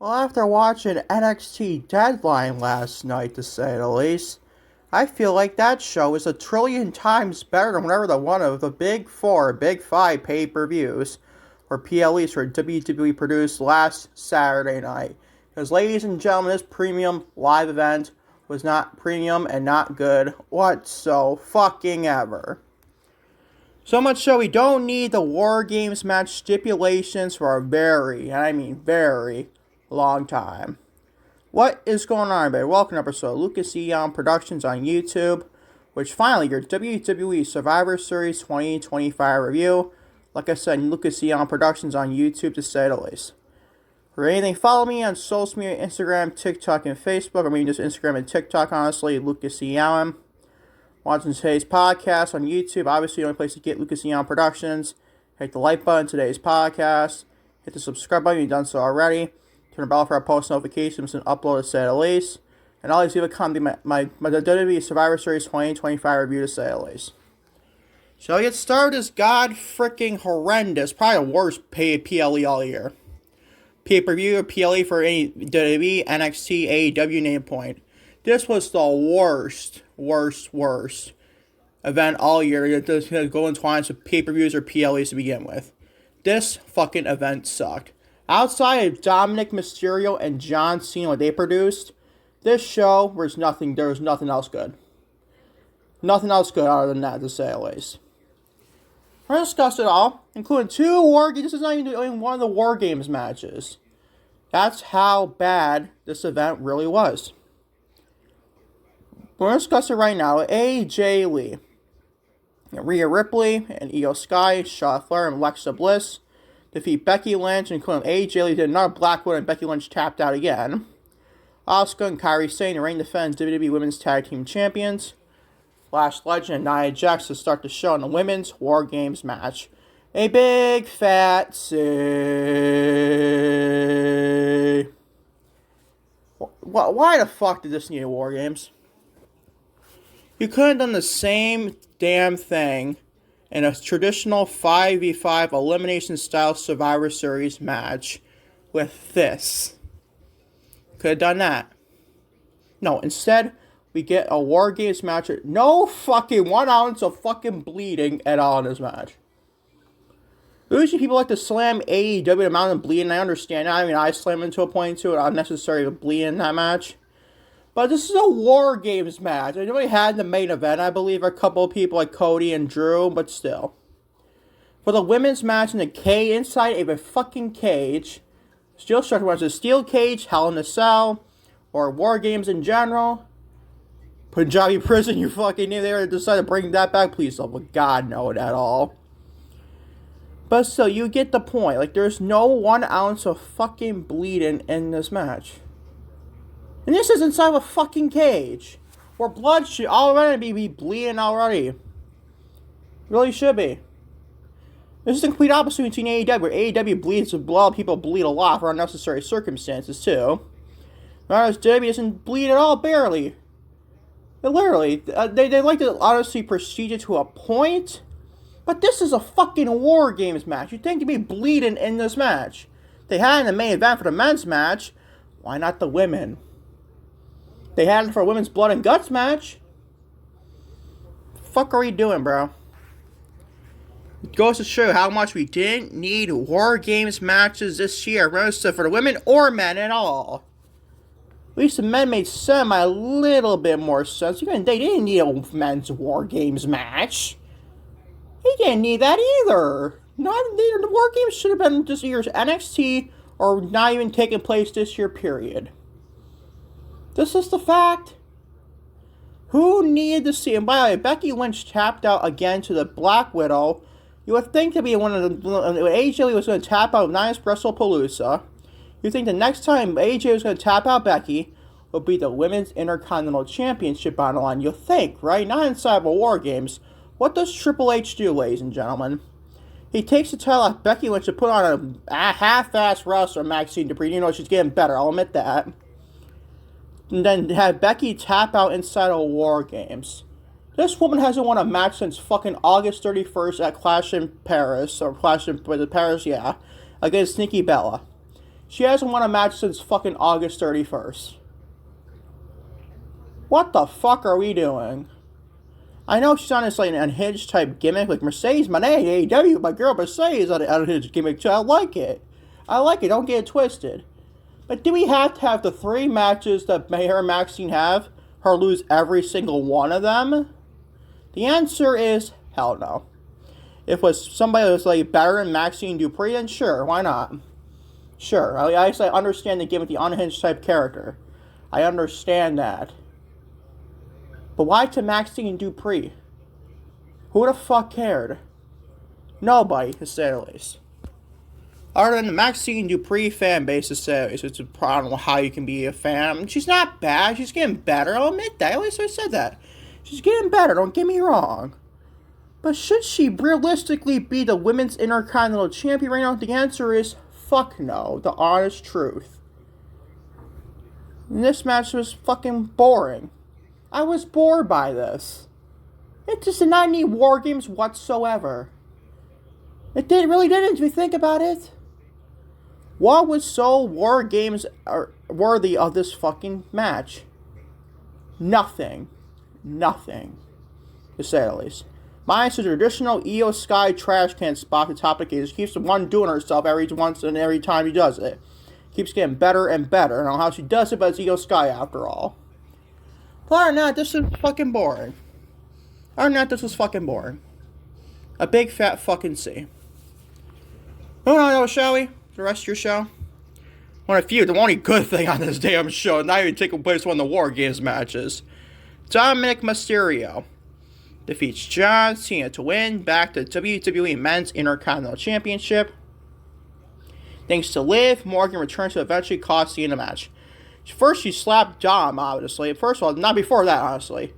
Well, after watching NXT Deadline last night, to say the least, I feel like that show is a trillion times better than whatever one of the big four, big five pay-per-views, or PLEs for WWE produced last Saturday night. Because, ladies and gentlemen, this premium live event was not premium and not good whatsoever. So much so we don't need the War Games match stipulations for a very, and I mean very, long time. What is going on, everybody? Welcome to episode Lucas Eon Productions on YouTube, which finally your WWE Survivor Series 2025 review. Like I said, Lucas Eon Productions on YouTube, to say the least. For anything, follow me on social media, Instagram, TikTok, and Facebook. I mean, just Instagram and TikTok, honestly, Lucas Eon. Watching today's podcast on YouTube, obviously the only place to get Lucas Eon Productions. Hit the like button today's podcast. Hit the subscribe button if you've done so already. Turn the bell for our post notifications and upload, to say the least. And always leave a comment my WWE Survivor Series 2025 review, to say the least. Shall we get started? This god-freaking horrendous, probably the worst PLE all year. Pay-per-view or PLE for any WWE, NXT, AEW name point. This was the worst event all year. That's going to go in twines with pay-per-views or PLEs to begin with. This fucking event sucked. Outside of Dominik Mysterio and John Cena, what they produced, this show was nothing. There was nothing else good. Nothing else good other than that, to say the least. We're going to discuss it all, including two War Games. This is not even one of the War Games matches. That's how bad this event really was. We're going to discuss it right now. AJ Lee, Rhea Ripley, and Iyo Sky, Flair, and Alexa Bliss defeat Becky Lynch, including AJ Lee did another Blackwood, and Becky Lynch tapped out again. Asuka and Kairi Sane reign defend WWE Women's Tag Team Champions. Lash Legend and Nia Jax to start the show in the Women's War Games match. A big fat say. Why the fuck did this need a War Games? You could have done the same damn thing in a traditional 5v5 elimination style Survivor Series match with this. Could have done that. No, instead, we get a War Games match with no fucking 1 ounce of fucking bleeding at all in this match. Usually people like to slam AEW amount of bleeding. I understand that. I mean, I slam into a point to it. Unnecessary bleeding in that match. But this is a War Games match. I know we had in the main event, I believe, a couple of people like Cody and Drew, but still. For the women's match in the inside of a fucking cage, steel structure, whether it's a steel cage, Hell in a Cell, or War Games in general, Punjabi prison, you fucking knew they were decided to bring that back, please don't, but God, no, at all. But still, you get the point. Like, there's no 1 ounce of fucking bleeding in this match. And this is inside of a fucking cage, where blood should already be bleeding already. Really should be. This is the complete opposite between AEW, where AEW bleeds, a lot of people bleed a lot for unnecessary circumstances, too. Whereas WWE doesn't bleed at all, barely. But literally, they like to honestly proceed it to a point, but this is a fucking War Games match. You'd think to be bleeding in this match. They had it in the main event for the men's match, why not the women? They had it for a women's blood and guts match. The fuck are we doing, bro? It goes to show how much we didn't need War Games matches this year, regardless for the women or men at all. At least the men made a little bit more sense. Even they didn't need a men's War Games match. They didn't need that either. The War Games should have been this year's NXT or not even taking place this year, period. This is the fact. Who needed to see? And by the way, Becky Lynch tapped out again to the Black Widow. You would think to be one of the AJ was going to tap out Nice WrestlePalooza. You think the next time AJ was going to tap out Becky would be the Women's Intercontinental Championship on the line. You'll think, right? Not inside of a War Games. What does Triple H do, ladies and gentlemen? He takes the title off Becky Lynch to put on a half-ass wrestler, Maxine Dupree. You know, she's getting better. I'll admit that. And then have Becky tap out inside of War Games. This woman hasn't won a match since fucking August 31st at Clash in Paris, against Nikki Bella. She hasn't won a match since fucking August 31st. What the fuck are we doing? I know she's on this like an unhinged type gimmick, like Mercedes Moné, AEW, my girl Mercedes on an unhinged gimmick too. I like it. Don't get it twisted. But do we have to have the 3 matches that her and Maxine have, her lose every single one of them? The answer is hell no. If it was somebody that was like better than Maxine Dupree, then sure, why not? Sure, I understand the gimmick, the unhinged type character. I understand that. But why to Maxine Dupree? Who the fuck cared? Nobody, to say the least. Other than the Maxine Dupree fan base, to say the least. It's a problem how you can be a fan. I mean, she's not bad, she's getting better, I'll admit that. I always said that. She's getting better, don't get me wrong. But should she realistically be the Women's Intercontinental Champion right now? The answer is fuck no, the honest truth. And this match was fucking boring. I was bored by this. It just did not need War Games whatsoever. Really didn't, if you think about it. What was so War Games worthy of this fucking match? Nothing. Nothing. To say the least. Minus the traditional Iyo Sky trash can spot at the top of the cage. Keeps the one doing herself every time he does it. Keeps getting better and better. I don't know how she does it, but it's Iyo Sky after all. But other than that, this is fucking boring. Other than that, this was fucking boring. A big fat fucking C. Moving on, shall we? The rest of your show? The only good thing on this damn show, not even taking place one of the War Games matches. Dominik Mysterio defeats John Cena to win back the WWE Men's Intercontinental Championship. Thanks to Liv, Morgan returns to eventually cost Cena the match. First, she slapped Dom, obviously. First of all, not before that, honestly.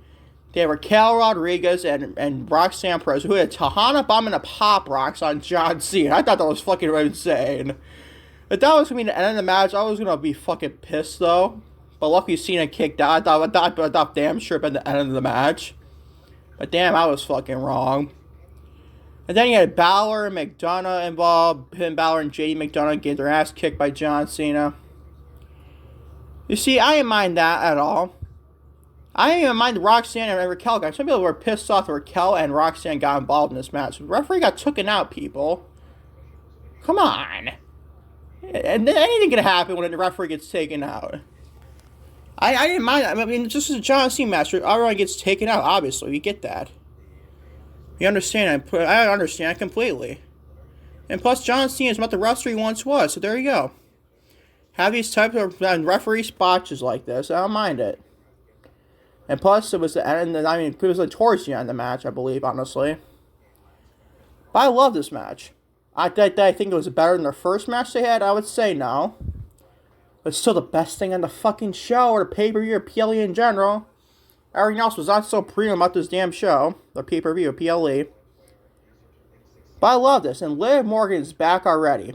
They had Raquel Rodriguez and Roxanne Perez, who had Tahana Bomb and a Pop Rocks on John Cena. I thought that was fucking insane. If that was going to be the end of the match, I was going to be fucking pissed, though. But luckily, Cena kicked out. I thought damn sure it'd been the end of the match. But damn, I was fucking wrong. And then you had Balor and McDonough involved. Balor and JD McDonough get their ass kicked by John Cena. You see, I didn't mind that at all. I didn't even mind Roxanne and Raquel guys. Some people were pissed off that Raquel and Roxanne got involved in this match. The referee got taken out, people. Come on. And anything can happen when the referee gets taken out. I didn't mind that. I mean, just as a John Cena match, everyone gets taken out, obviously. We get that. You understand. I understand completely. And plus, John Cena is not the wrestler he once was, so there you go. Have these types of referee botches like this, I don't mind it. And plus, it was the end, it was towards the end of the match, I believe, honestly. But I love this match. I think it was better than the first match they had, I would say no. But still the best thing on the fucking show, or the pay-per-view, or PLE in general. Everything else was not so premium about this damn show, the pay-per-view, PLE. But I love this, and Liv Morgan is back already.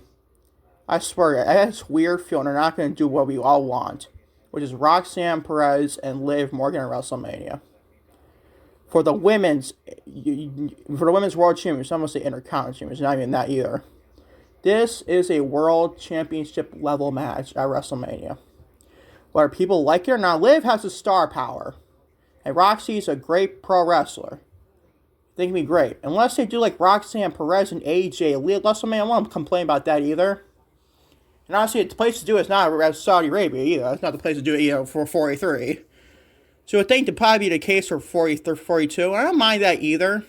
I swear, I have this weird feeling they're not going to do what we all want, which is Roxanne Perez and Liv Morgan at WrestleMania. For the women's world championship, I'm going to say Intercontinental Championship, it's not even that either. This is a world championship level match at WrestleMania. Whether people like it or not, Liv has the star power. And Roxy's a great pro wrestler. They can be great. Unless they do like Roxanne Perez and AJ Lee at WrestleMania, I won't complain about that either. And honestly, the place to do it is not Saudi Arabia either. It's not the place to do it for 43. So I think to probably be the case for 42. I don't mind that either.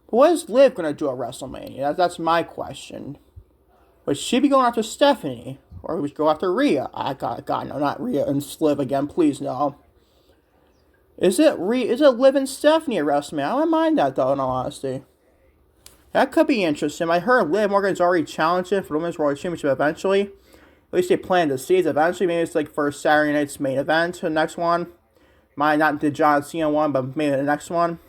But what is Liv going to do at WrestleMania? That's my question. Would she be going after Stephanie? Or would she go after Rhea? God, no, not Rhea and Liv again. Please, no. Is it Liv and Stephanie at WrestleMania? I don't mind that, though, in all honesty. That could be interesting. I heard Liv Morgan's already challenging for the Women's World Championship eventually. At least they plan to see it eventually. Maybe it's like for Saturday night's main event, the next one. Might not the John Cena one, but maybe the next one.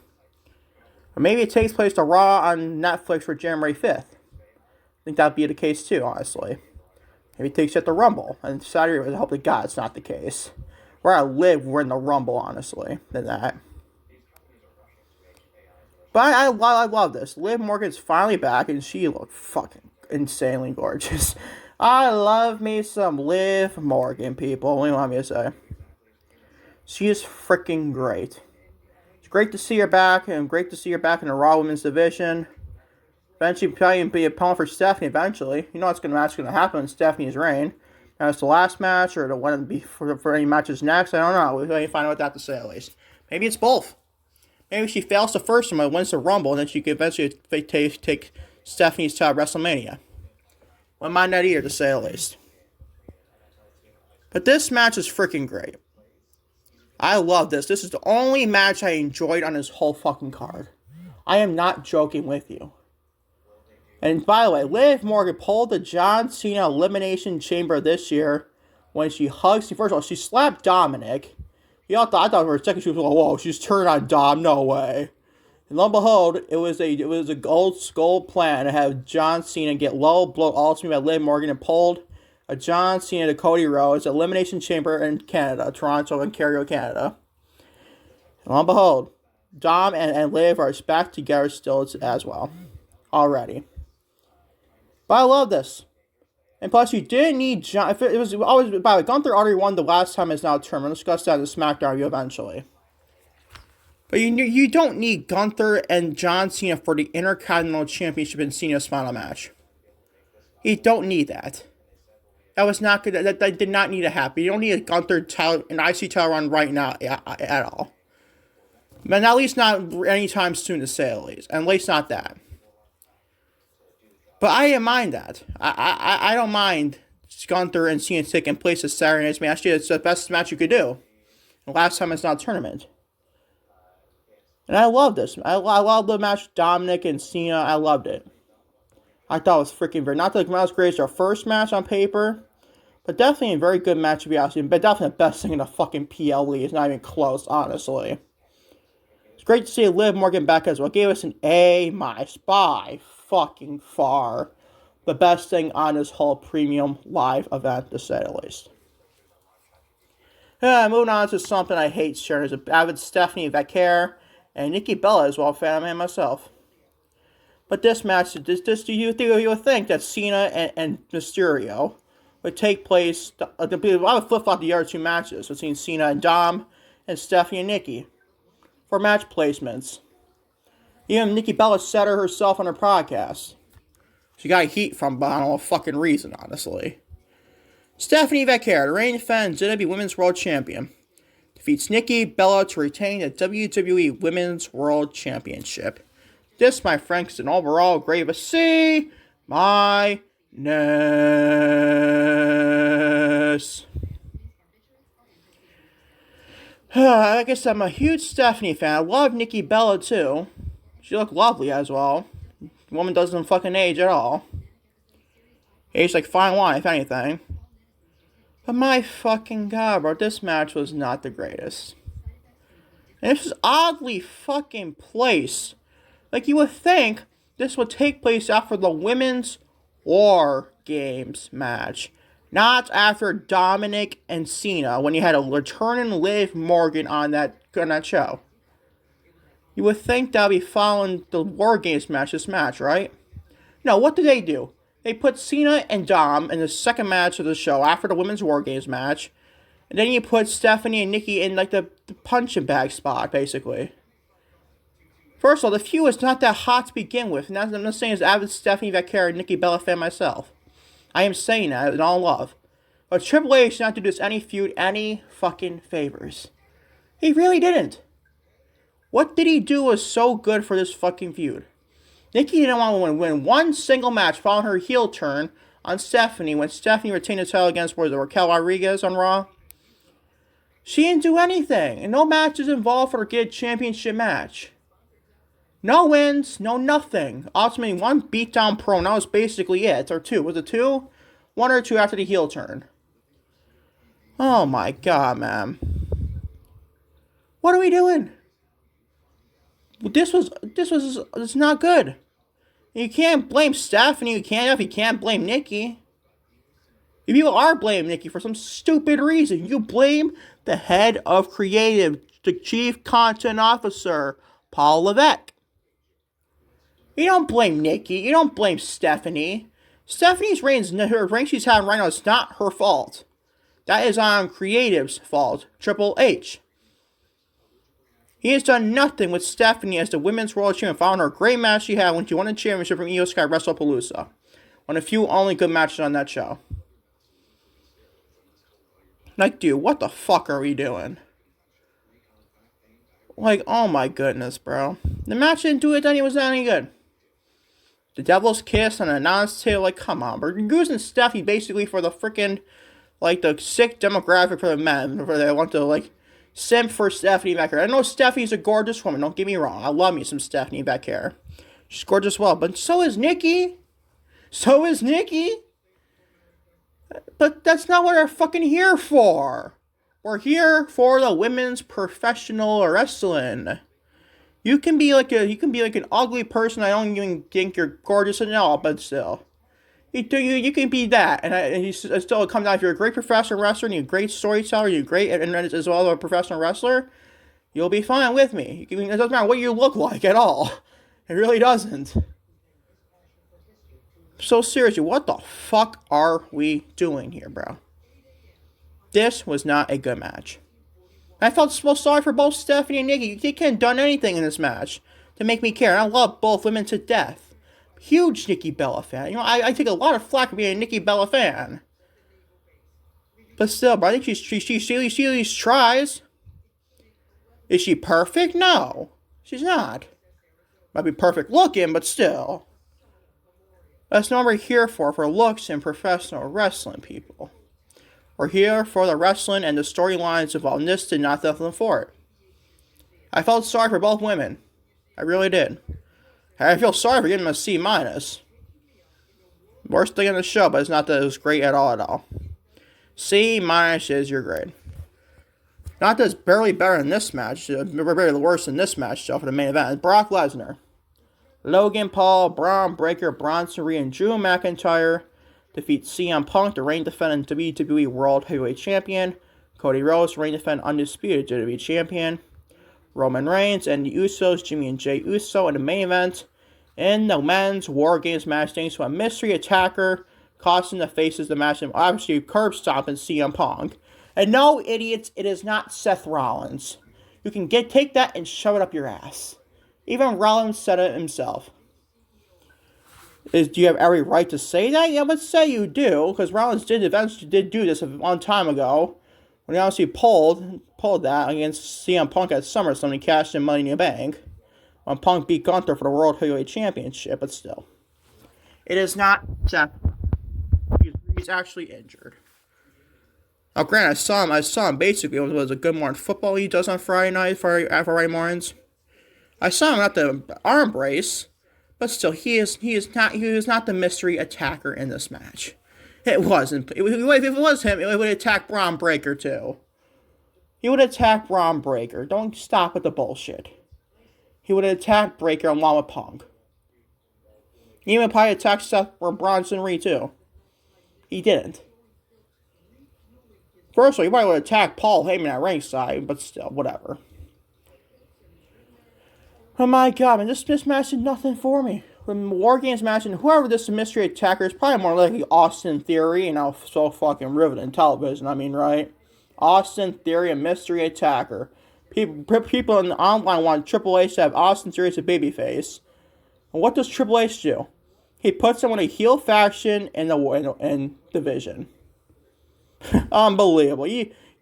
Or maybe it takes place to Raw on Netflix for January 5th. I think that'd be the case too, honestly. Maybe it takes you at the Rumble. And Saturday, I hope to God it's not the case. Where I live, we're in the Rumble, honestly, than that. But I love this. Liv Morgan's finally back, and she looked fucking insanely gorgeous. I love me some Liv Morgan, people. What do you want me to say? She is freaking great. It's great to see her back, and great to see her back in the Raw Women's division. Eventually, probably be a opponent for Stephanie. Eventually, you know what's going to happen in Stephanie's reign. Now it's the last match, or the one for any matches next. I don't know. We'll find out what that to say at least. Maybe it's both. Maybe she fails the first one, wins the Rumble, and then she could eventually take Stephanie's to WrestleMania. Wouldn't mind that either, to say the least. But this match is freaking great. I love this. This is the only match I enjoyed on this whole fucking card. I am not joking with you. And by the way, Liv Morgan pulled the John Cena Elimination Chamber this year when she hugs. First of all, she slapped Dominik. I thought for a second she was like, "Whoa, she's turned on Dom." No way. And lo and behold, it was a gold plan to have John Cena get low blow ultimately by Liv Morgan and pulled a John Cena to Cody Rhodes Elimination Chamber in Canada, Toronto, Ontario, Canada. And lo and behold, Dom and Liv are back together still as well already. But I love this. And plus, you didn't need John. If it was always, by the way, Gunther already won the last time it's now term. We'll discuss that in the SmackDown review eventually. But you don't need Gunther and John Cena for the Intercontinental Championship in Cena's final match. You don't need that. That was not good. That did not need to happen. You don't need a Gunther title, an IC title run right now at all. But at least not anytime soon, to say the least. At least not that. But I didn't mind that. I don't mind Gunther and Cena taking place at Saturday night's match. Actually, it's the best match you could do. The last time it's not a tournament. And I love this. I love the match, Dominik and Cena. I loved it. I thought it was freaking very... Not that it was great as our first match on paper, but definitely a very good match to be honest. But definitely the best thing in the fucking PLE. It's not even close, honestly. It's great to see Liv Morgan back as well. It gave us an A- by fucking far. The best thing on this whole premium live event, to say the least. Moving on to something I hate sharing as an avid Stephanie Vaquer and Nikki Bella as well, fan man myself. But this match, you would think that Cena and Mysterio would take place. I would flip flop the other two matches between Cena and Dom and Stephanie and Nikki for match placements. Even Nikki Bella said her herself on her podcast. She got heat from, I don't know, fucking reason, honestly. Stephanie Vaquer, the reigning defending WWE Women's World Champion, defeats Nikki Bella to retain the WWE Women's World Championship. This, my friends, is an overall grade of C-. I guess I'm a huge Stephanie fan. I love Nikki Bella, too. She looked lovely as well. The woman doesn't fucking age at all. Age like fine wine, if anything. But my fucking god, bro, this match was not the greatest. And this was oddly fucking placed. Like, you would think this would take place after the Women's War Games match. Not after Dominik and Cena, when you had a returning Liv Morgan on that show. You would think that would be following the War Games match, this match, right? No, what did they do? They put Cena and Dom in the second match of the show after the Women's War Games match. And then you put Stephanie and Nikki in like the punching bag spot, basically. First of all, the feud is not that hot to begin with. And I'm not saying as avid Stephanie Vaquer and Nikki Bella fan myself. I am saying that in all love. But Triple H did not do this any feud any fucking favors. He really didn't. What did he do was so good for this fucking feud? Nikki didn't want to win one single match following her heel turn on Stephanie when Stephanie retained the title against Raquel Rodriguez on Raw. She didn't do anything, and no matches involved for her get a championship match. No wins, no nothing. Ultimately, one beatdown pro, and that was basically it. Or two. Was it two? One or two after the heel turn. Oh my god, man. What are we doing? It's not good. You can't blame Stephanie. You can't blame Nikki. If you are blaming Nikki for some stupid reason, you blame the head of creative, the chief content officer, Paul Levesque. You don't blame Nikki. You don't blame Stephanie. Stephanie's her reign she's having right now is not her fault. That is on Creative's fault, Triple H. He has done nothing with Stephanie as the Women's World Champion following her great match she had when she won the championship from Iyo Sky WrestlePalooza. One of the few only good matches on that show. Like, dude, what the fuck are we doing? Like, oh my goodness, bro. The match didn't do it, then it was not any good. The Devil's Kiss on a announce table, like, come on, bro. You're using Stephanie basically for the freaking, like, the sick demographic for the men, where they want to, like, simp for Stephanie Vaquer. I know Stephanie's a gorgeous woman, don't get me wrong. I love me some Stephanie Vaquer. She's gorgeous well, but so is Nikki. So is Nikki. But that's not what we're fucking here for. We're here for the women's professional wrestling. You can be like an ugly person. I don't even think you're gorgeous at all, but still, you can be that, and you still come down. If you're a great professional wrestler and you're a great storyteller, you're great, and as well as a professional wrestler, you'll be fine with me. It doesn't matter what you look like at all. It really doesn't. So seriously, what the fuck are we doing here, bro? This was not a good match. I felt so sorry for both Stephanie and Nikki. They couldn't have done anything in this match to make me care. And I love both women to death. Huge Nikki Bella fan. You know, I take a lot of flack for being a Nikki Bella fan. But still, but I think she at least tries. Is she perfect? No. She's not. Might be perfect looking, but still. That's not what we're here for looks and professional wrestling, people. We're here for the wrestling and the storylines involved. And this did not nothing for it. I felt sorry for both women. I really did. I feel sorry for giving them a C-. Worst thing on the show, but it's not that it was great at all. C- is your grade. Not that it's barely better in this match. Barely worse in this match, though, for the main event. It's Brock Lesnar. Logan Paul, Bron Breakker, Bronson Reed, and Drew McIntyre defeat CM Punk, the reigning defending WWE World Heavyweight Champion. Cody Rhodes, reigning defending undisputed WWE Champion. Roman Reigns and the Usos, Jimmy and Jey Uso, in the main event. In the men's War Games match, thanks to a mystery attacker costing the faces of the match, and obviously curb stomping CM Punk. And no, idiots, it is not Seth Rollins. You can take that and shove it up your ass. Even Rollins said it himself. Do you have every right to say that? Yeah, let's say you do, because Rollins did do this a long time ago, when he obviously pulled that against CM Punk at SummerSlam. He cashed in Money in the Bank when Punk beat Gunther for the World Heavyweight Championship, but still. It is not Seth. He's actually injured. Now, granted, I saw him basically. It was a Good Morning Football he does on Friday mornings. I saw him at the arm brace, but still, he is not the mystery attacker in this match. It wasn't. If it was him, it would attack Bron Breakker too. He would attack Bron Breakker. Don't stop with the bullshit. He would attack Breakker along with Punk. He even probably attacked Seth or Bronson Reed too. He didn't. First of all, he probably would attack Paul Heyman at ringside, but still, whatever. Oh my god, man, this match did nothing for me. The War Games match, and whoever this mystery attacker is, probably more likely Austin Theory, so fucking riveting television, right? Austin Theory, a mystery attacker. People in the online want Triple H to have Austin Theory as a babyface. And what does Triple H do? He puts him in a heel faction in the division. Unbelievable.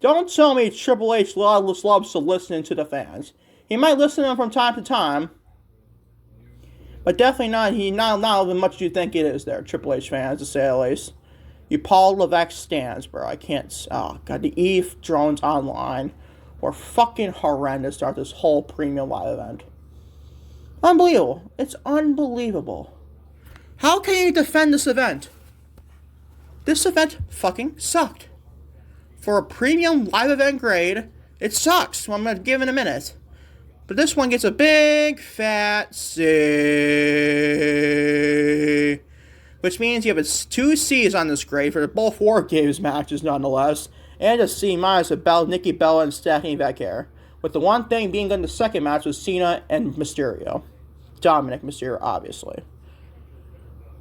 Don't tell me Triple H loves to listen to the fans. He might listen to them from time to time, but definitely not as much as you think it is there, Triple H fans, to say the least. You Paul Levesque stands, bro. I can't. Oh, God, the Eve drones online were fucking horrendous throughout this whole premium live event. Unbelievable. It's unbelievable. How can you defend this event? This event fucking sucked. For a premium live event grade, it sucks. Well, I'm going to give it a minute. But this one gets a big fat C. Which means you have 2 C's on this grade for both War Games matches, nonetheless. And a C- with Nikki Bella and Stephanie Vaquer. With the one thing being good in the second match was Cena and Mysterio. Dominik Mysterio, obviously.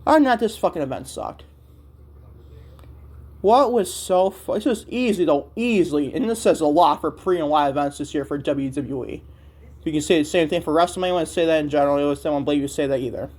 Other than that, this fucking event sucked. What was so fun? This was easily, and this says a lot for pre and live events this year for WWE. You can say the same thing for WrestleMania. I want to say that in general. I don't believe you say that either.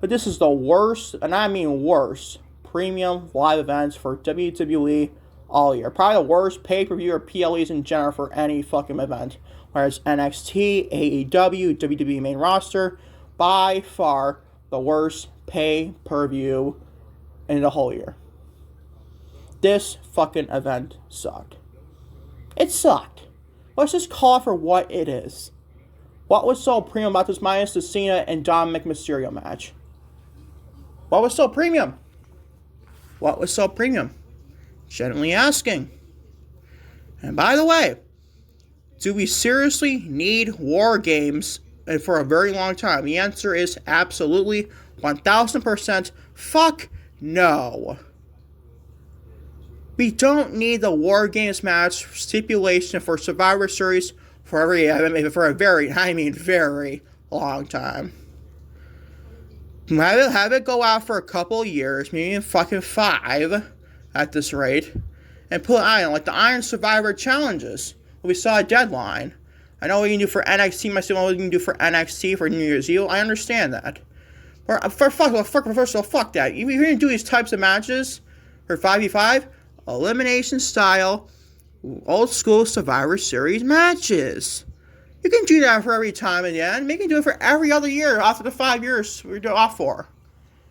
But this is the worst, and I mean worst, premium live events for WWE all year. Probably the worst pay-per-view or PLEs in general for any fucking event. Whereas NXT, AEW, WWE main roster, by far the worst pay-per-view in the whole year. This fucking event sucked. It sucked. Let's just call it for what it is. What was so premium about this minus the Cena and Dominik Mysterio match? What was so premium? What was so premium? Genuinely asking. And by the way, do we seriously need war games for a very long time? The answer is absolutely 1000% fuck no. We don't need the War Games match stipulation for Survivor Series for a very long time. Have it go out for a couple of years, maybe fucking 5 at this rate, and put on like the Iron Survivor challenges. We saw a deadline. I know what you can do for NXT, myself, what you can do for NXT for New Year's Eve. I understand that. First of all, fuck that. If you're going to do these types of matches for 5v5, elimination style, old school Survivor Series matches. You can do that for every time and then. You can do it for every other year after the 5 years we're off for.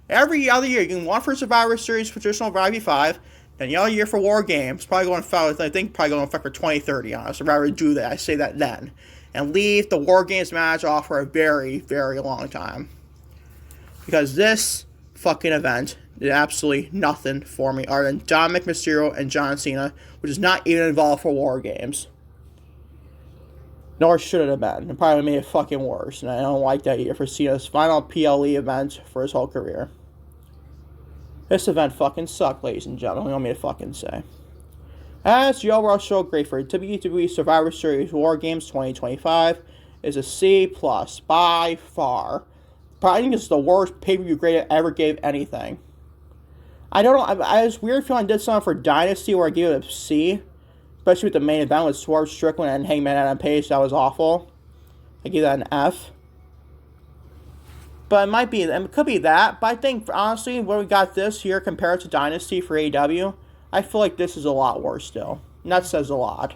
Every other year. You can one for Survivor Series for traditional 5v5, then the other year for War Games. Probably going to I think probably going to affect for 2030, honestly. I'd rather do that. I say that then. And leave the War Games match off for a very, very long time. Because this fucking event did absolutely nothing for me other than Dominik Mysterio and John Cena, which is not even involved for War Games. Nor should it have been. It probably made it fucking worse, and I don't like that either for Cena's final PLE event for his whole career. This event fucking sucked, ladies and gentlemen. What do you want me to fucking say? As the overall show grade for WWE Survivor Series War Games 2025 is a C+, by far. I think it's the worst pay-per-view grade I ever gave anything. I don't know. I was weird feeling I did something for Dynasty where I gave it a C. Especially with the main event with Swerve Strickland and Hangman Adam Page. That was awful. I give that an F. But it could be that. But I think, honestly, when we got this here compared to Dynasty for AEW, I feel like this is a lot worse still. And that says a lot.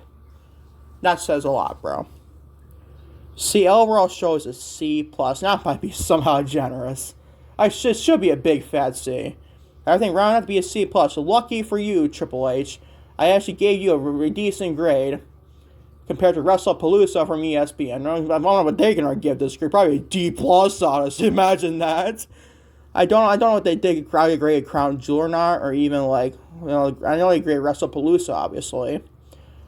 That says a lot, bro. See, overall show is a C+. That might be somehow generous. It should be a big fat C. Everything round up to be a C+. So lucky for you, Triple H. I actually gave you a decent grade compared to WrestlePalooza from ESPN. I don't know what they're going to give this grade. Probably a D+, honestly. Imagine that. I don't know what they did. Probably graded Crown Jewel or not. Or even I know they graded WrestlePalooza, obviously.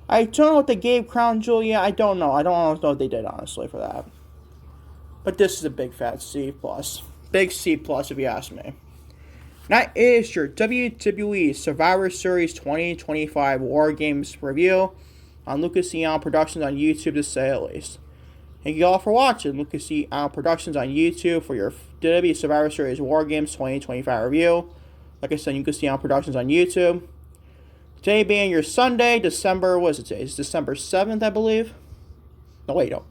I don't know what they gave Crown Jewel yet. I don't know. I don't know what they did, honestly, for that. But this is a big fat C+. Big C+, if you ask me. That is your WWE Survivor Series 2025 War Games review on Lucas Eon Productions on YouTube, to say the least. Thank you all for watching Lucas Eon Productions on YouTube for your WWE Survivor Series War Games 2025 review. Like I said, Lucas Eon Productions on YouTube. Today being your Sunday, December 7th, I believe. No, wait, no.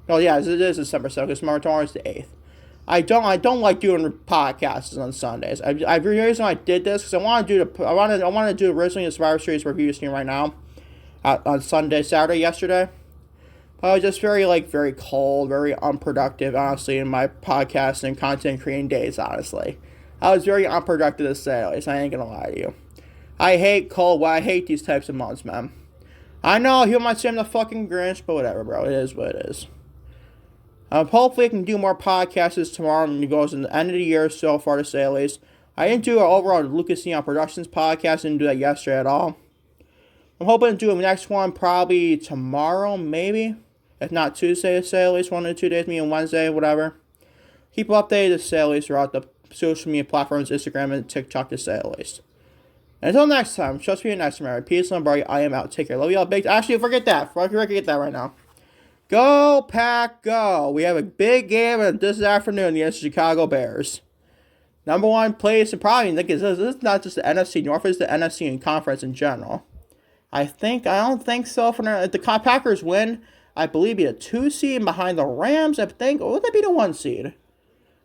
No, yeah, it is December 7th, because tomorrow is the 8th. I don't like doing podcasts on Sundays. The reason I did this because I want to do originally the Survivor Series review stream right now on Saturday yesterday. But I was just very cold, very unproductive, honestly, in my podcast and content creating days. Honestly, I was very unproductive this Saturday. So I ain't gonna lie to you. I hate cold. I hate these types of months, man. I know you might say I'm the fucking Grinch, but whatever, bro. It is what it is. Hopefully I can do more podcasts tomorrow and it goes in the end of the year so far, to say the least. I didn't do an overall Lucas Neon Productions podcast. Didn't do that yesterday at all. I'm hoping to do the next one probably tomorrow, maybe. If not Tuesday, to say the least. 1 or 2 days, maybe Wednesday, whatever. Keep updated, to say the least, throughout the social media platforms, Instagram and TikTok, to say the least. And until next time, trust me, next time. Peace and love, I am out. Take care. Love y'all big. Actually, forget that. Forget that right now. Go, Pack, go. We have a big game this afternoon against the Chicago Bears. Number one place, and probably think this is not just the NFC North, it's the NFC and conference in general. I don't think so. If the Packers win, I believe be a 2 seed behind the Rams. I think, or would that be the 1 seed?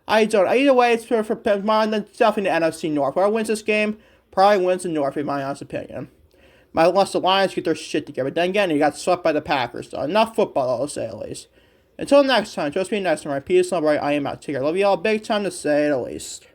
I don't. Either way, it's for mine. It's definitely the NFC North. Whoever wins this game probably wins the North, in my honest opinion. Unless the Lions get their shit together. But then again, you got swept by the Packers. So enough football, I'll say at least. Until next time, trust me next time. Peace and love, right? I am out. Take care. Love you all big time to say the least.